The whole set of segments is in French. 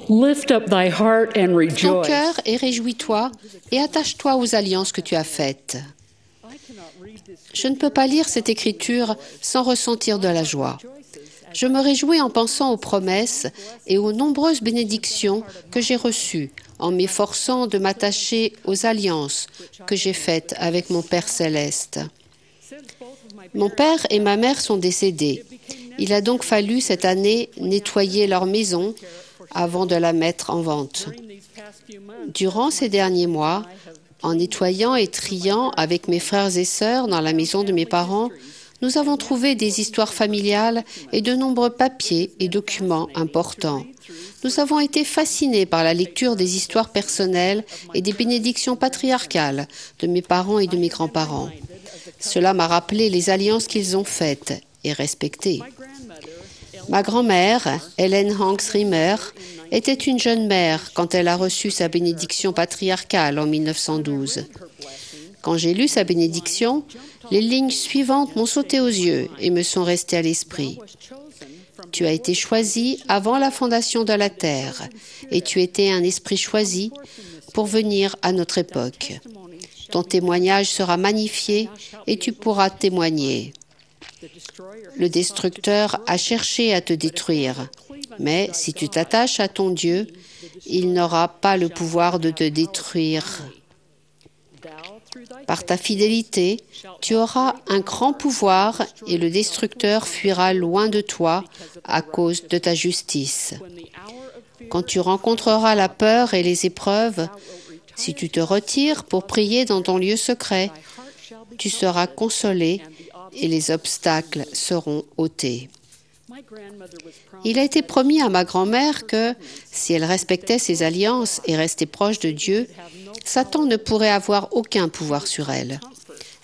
Lift up thy heart and ton rejoice. cœur et réjouis-toi et attache-toi aux alliances que tu as faites. Je ne peux pas lire cette écriture sans ressentir de la joie. Je me réjouis en pensant aux promesses et aux nombreuses bénédictions que j'ai reçues en m'efforçant de m'attacher aux alliances que j'ai faites avec mon Père céleste. Mon père et ma mère sont décédés. Il a donc fallu cette année nettoyer leur maison avant de la mettre en vente. Durant ces derniers mois, en nettoyant et triant avec mes frères et sœurs dans la maison de mes parents, nous avons trouvé des histoires familiales et de nombreux papiers et documents importants. Nous avons été fascinés par la lecture des histoires personnelles et des bénédictions patriarcales de mes parents et de mes grands-parents. Cela m'a rappelé les alliances qu'ils ont faites et respectées. Ma grand-mère, Helen Hanks Rimmer, était une jeune mère quand elle a reçu sa bénédiction patriarcale en 1912. Quand j'ai lu sa bénédiction, les lignes suivantes m'ont sauté aux yeux et me sont restées à l'esprit. Tu as été choisi avant la fondation de la terre et tu étais un esprit choisi pour venir à notre époque. Ton témoignage sera magnifié et tu pourras témoigner. Le destructeur a cherché à te détruire, mais si tu t'attaches à ton Dieu, il n'aura pas le pouvoir de te détruire. Par ta fidélité, tu auras un grand pouvoir et le destructeur fuira loin de toi à cause de ta justice. Quand tu rencontreras la peur et les épreuves, si tu te retires pour prier dans ton lieu secret, tu seras consolé et les obstacles seront ôtés. Il a été promis à ma grand-mère que, si elle respectait ses alliances et restait proche de Dieu, Satan ne pourrait avoir aucun pouvoir sur elle.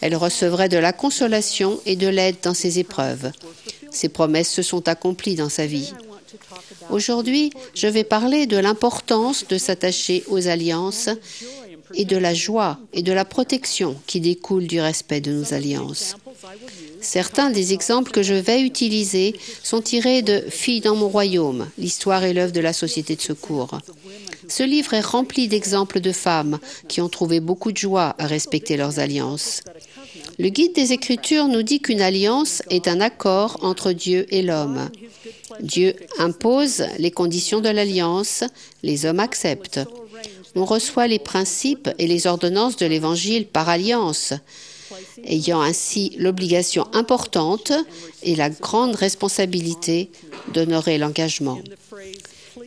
Elle recevrait de la consolation et de l'aide dans ses épreuves. Ses promesses se sont accomplies dans sa vie. Aujourd'hui, je vais parler de l'importance de s'attacher aux alliances et de la joie et de la protection qui découlent du respect de nos alliances. Certains des exemples que je vais utiliser sont tirés de « Filles dans mon royaume », l'histoire et l'œuvre de la Société de secours. Ce livre est rempli d'exemples de femmes qui ont trouvé beaucoup de joie à respecter leurs alliances. Le guide des Écritures nous dit qu'une alliance est un accord entre Dieu et l'homme. Dieu impose les conditions de l'alliance, les hommes acceptent. On reçoit les principes et les ordonnances de l'Évangile par alliance, ayant ainsi l'obligation importante et la grande responsabilité d'honorer l'engagement.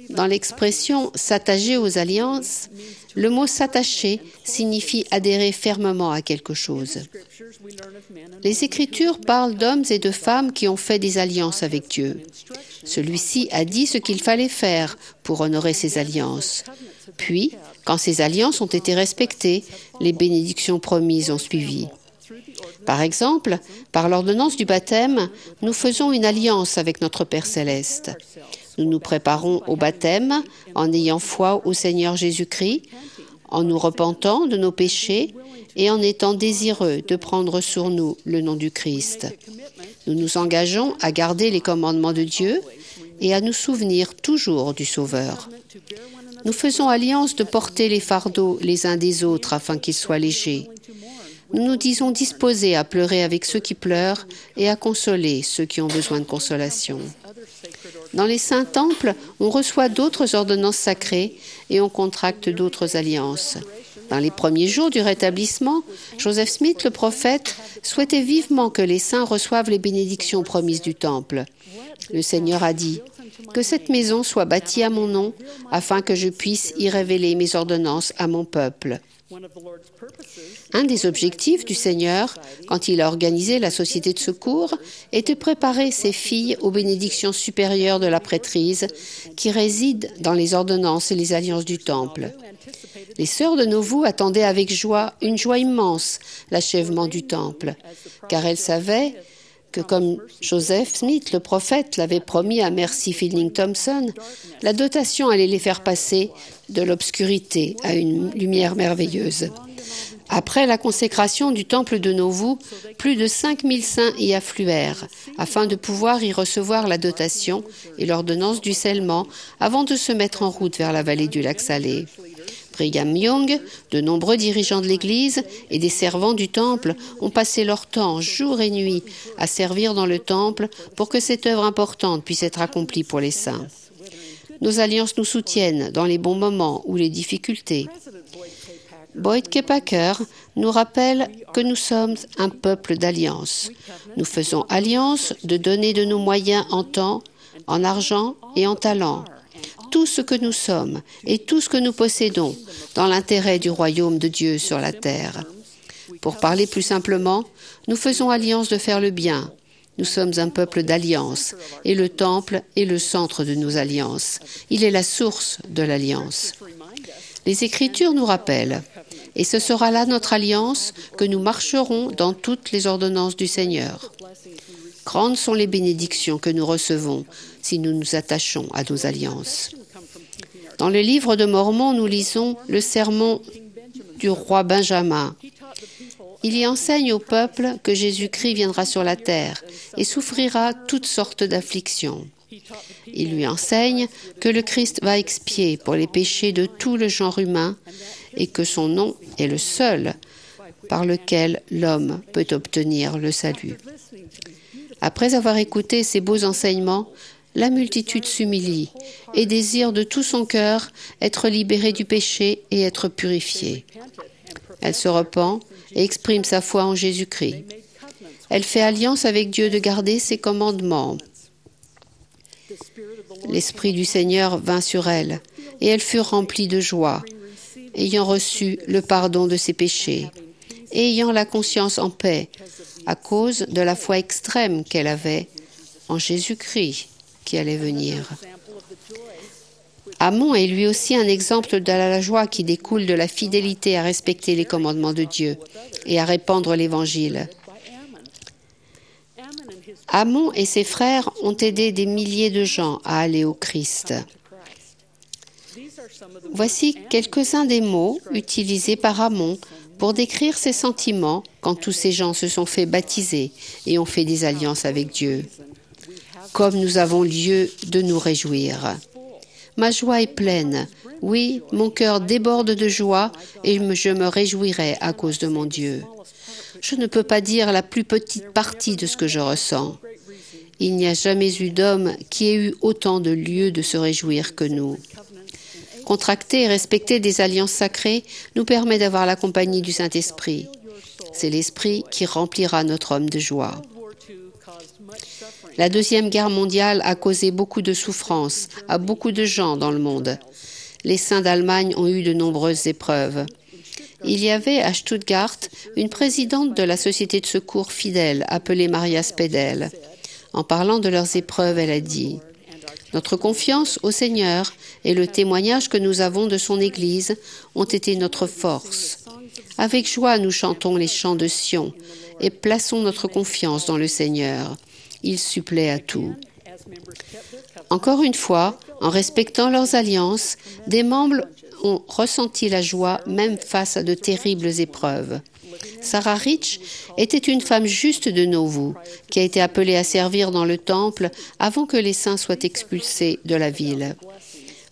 Dans l'expression « s'attacher aux alliances », le mot « s'attacher » signifie adhérer fermement à quelque chose. Les Écritures parlent d'hommes et de femmes qui ont fait des alliances avec Dieu. Celui-ci a dit ce qu'il fallait faire pour honorer ces alliances. Puis, quand ces alliances ont été respectées, les bénédictions promises ont suivi. Par exemple, par l'ordonnance du baptême, nous faisons une alliance avec notre Père céleste. Nous nous préparons au baptême en ayant foi au Seigneur Jésus-Christ, en nous repentant de nos péchés et en étant désireux de prendre sur nous le nom du Christ. Nous nous engageons à garder les commandements de Dieu et à nous souvenir toujours du Sauveur. Nous faisons alliance de porter les fardeaux les uns des autres afin qu'ils soient légers. Nous nous disons disposés à pleurer avec ceux qui pleurent et à consoler ceux qui ont besoin de consolation. Dans les saints temples, on reçoit d'autres ordonnances sacrées et on contracte d'autres alliances. Dans les premiers jours du rétablissement, Joseph Smith, le prophète, souhaitait vivement que les saints reçoivent les bénédictions promises du temple. Le Seigneur a dit « Que cette maison soit bâtie à mon nom, afin que je puisse y révéler mes ordonnances à mon peuple. » Un des objectifs du Seigneur, quand il a organisé la Société de secours, est de préparer ses filles aux bénédictions supérieures de la prêtrise qui résident dans les ordonnances et les alliances du Temple. Les sœurs de Nauvoo attendaient avec joie, une joie immense, l'achèvement du Temple, car elles savaient que, comme Joseph Smith, le prophète, l'avait promis à Mercy Fielding Thompson, la dotation allait les faire passer de l'obscurité à une lumière merveilleuse. Après la consécration du temple de Nauvoo, plus de 5000 saints y affluèrent, afin de pouvoir y recevoir la dotation et l'ordonnance du scellement avant de se mettre en route vers la vallée du lac Salé. Brigham Young, de nombreux dirigeants de l'Église et des servants du temple ont passé leur temps, jour et nuit, à servir dans le temple pour que cette œuvre importante puisse être accomplie pour les saints. Nos alliances nous soutiennent dans les bons moments ou les difficultés. Boyd K. Packer nous rappelle que nous sommes un peuple d'alliance. Nous faisons alliance de donner de nos moyens en temps, en argent et en talent. Tout ce que nous sommes et tout ce que nous possédons dans l'intérêt du royaume de Dieu sur la terre. Pour parler plus simplement, nous faisons alliance de faire le bien. Nous sommes un peuple d'alliance et le temple est le centre de nos alliances. Il est la source de l'alliance. Les Écritures nous rappellent, et ce sera là notre alliance, que nous marcherons dans toutes les ordonnances du Seigneur. Grandes sont les bénédictions que nous recevons si nous nous attachons à nos alliances. Dans le livre de Mormon, nous lisons le sermon du roi Benjamin. Il y enseigne au peuple que Jésus-Christ viendra sur la terre et souffrira toutes sortes d'afflictions. Il lui enseigne que le Christ va expier pour les péchés de tout le genre humain et que son nom est le seul par lequel l'homme peut obtenir le salut. Après avoir écouté ces beaux enseignements, la multitude s'humilie et désire de tout son cœur être libérée du péché et être purifiée. Elle se repent et exprime sa foi en Jésus-Christ. Elle fait alliance avec Dieu de garder ses commandements. L'Esprit du Seigneur vint sur elle, et elle fut remplie de joie, ayant reçu le pardon de ses péchés, et ayant la conscience en paix, à cause de la foi extrême qu'elle avait en Jésus-Christ qui allait venir. Ammon est lui aussi un exemple de la joie qui découle de la fidélité à respecter les commandements de Dieu et à répandre l'Évangile. Ammon et ses frères ont aidé des milliers de gens à aller au Christ. Voici quelques-uns des mots utilisés par Ammon pour décrire ses sentiments quand tous ces gens se sont fait baptiser et ont fait des alliances avec Dieu. Comme nous avons lieu de nous réjouir. Ma joie est pleine. Oui, mon cœur déborde de joie et je me réjouirai à cause de mon Dieu. Je ne peux pas dire la plus petite partie de ce que je ressens. Il n'y a jamais eu d'homme qui ait eu autant de lieux de se réjouir que nous. Contracter et respecter des alliances sacrées nous permet d'avoir la compagnie du Saint-Esprit. C'est l'Esprit qui remplira notre homme de joie. La Deuxième Guerre mondiale a causé beaucoup de souffrance à beaucoup de gens dans le monde. Les saints d'Allemagne ont eu de nombreuses épreuves. Il y avait à Stuttgart une présidente de la Société de secours fidèle appelée Maria Spedel. En parlant de leurs épreuves, elle a dit « Notre confiance au Seigneur et le témoignage que nous avons de son Église ont été notre force. Avec joie, nous chantons les chants de Sion et plaçons notre confiance dans le Seigneur. Il supplée à tout. » Encore une fois, en respectant leurs alliances, des membres ont ressenti la joie même face à de terribles épreuves. Sarah Rich était une femme juste de Nauvoo, qui a été appelée à servir dans le temple avant que les saints soient expulsés de la ville.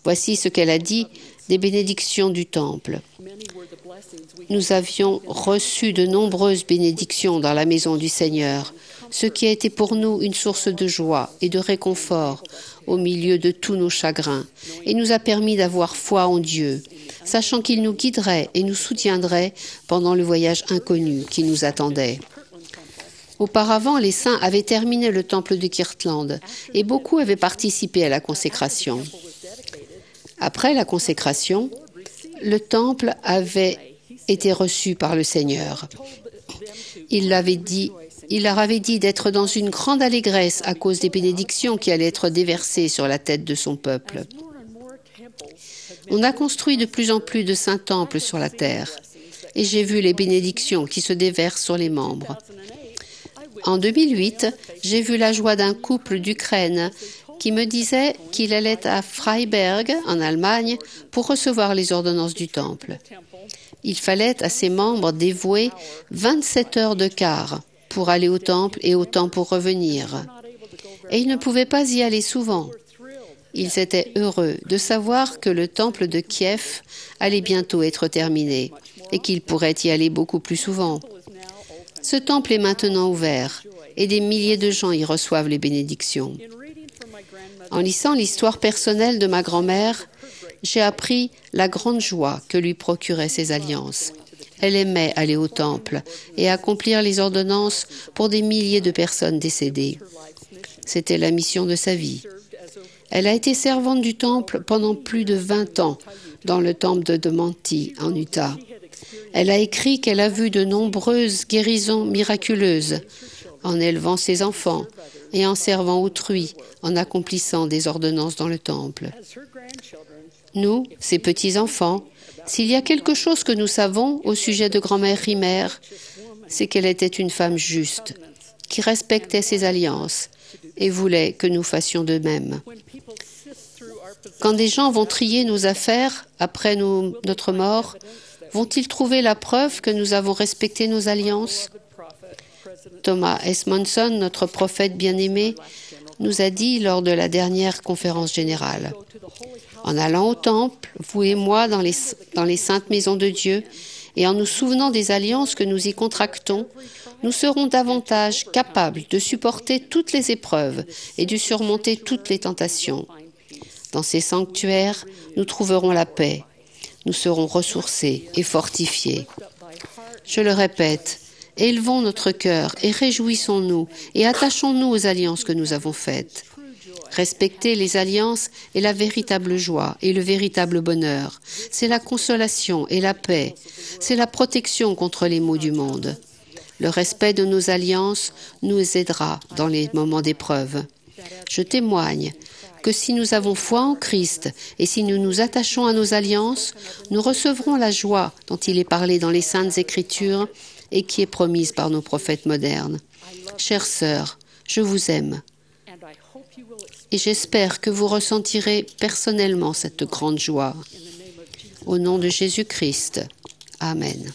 Voici ce qu'elle a dit des bénédictions du temple. Nous avions reçu de nombreuses bénédictions dans la maison du Seigneur, ce qui a été pour nous une source de joie et de réconfort au milieu de tous nos chagrins, et nous a permis d'avoir foi en Dieu, sachant qu'il nous guiderait et nous soutiendrait pendant le voyage inconnu qui nous attendait. Auparavant, les saints avaient terminé le temple de Kirtland et beaucoup avaient participé à la consécration. Après la consécration, le temple avait été reçu par le Seigneur. Il leur avait dit d'être dans une grande allégresse à cause des bénédictions qui allaient être déversées sur la tête de son peuple. On a construit de plus en plus de saints temples sur la terre, et j'ai vu les bénédictions qui se déversent sur les membres. En 2008, j'ai vu la joie d'un couple d'Ukraine qui me disait qu'il allait à Freiberg, en Allemagne, pour recevoir les ordonnances du temple. Il fallait à ses membres dévouer 27 heures de quart pour aller au temple et autant pour revenir. Et ils ne pouvaient pas y aller souvent. Ils étaient heureux de savoir que le temple de Kiev allait bientôt être terminé et qu'ils pourraient y aller beaucoup plus souvent. Ce temple est maintenant ouvert et des milliers de gens y reçoivent les bénédictions. En lisant l'histoire personnelle de ma grand-mère, j'ai appris la grande joie que lui procuraient ces alliances. Elle aimait aller au temple et accomplir les ordonnances pour des milliers de personnes décédées. C'était la mission de sa vie. Elle a été servante du temple pendant plus de 20 ans dans le temple de Demanti, en Utah. Elle a écrit qu'elle a vu de nombreuses guérisons miraculeuses en élevant ses enfants et en servant autrui, en accomplissant des ordonnances dans le temple. Nous, ses petits-enfants, s'il y a quelque chose que nous savons au sujet de grand-mère Rimmer, c'est qu'elle était une femme juste, qui respectait ses alliances et voulait que nous fassions de même. Quand des gens vont trier nos affaires après notre mort, vont-ils trouver la preuve que nous avons respecté nos alliances? Thomas S. Monson, notre prophète bien-aimé, nous a dit lors de la dernière conférence générale: en allant au temple, vous et moi, dans les saintes maisons de Dieu, et en nous souvenant des alliances que nous y contractons, nous serons davantage capables de supporter toutes les épreuves et de surmonter toutes les tentations. Dans ces sanctuaires, nous trouverons la paix. Nous serons ressourcés et fortifiés. Je le répète, élevons notre cœur et réjouissons-nous et attachons-nous aux alliances que nous avons faites. Respecter les alliances est la véritable joie et le véritable bonheur. C'est la consolation et la paix. C'est la protection contre les maux du monde. Le respect de nos alliances nous aidera dans les moments d'épreuve. Je témoigne que si nous avons foi en Christ et si nous nous attachons à nos alliances, nous recevrons la joie dont il est parlé dans les Saintes Écritures et qui est promise par nos prophètes modernes. Chères sœurs, je vous aime. Et j'espère que vous ressentirez personnellement cette grande joie. Au nom de Jésus-Christ. Amen.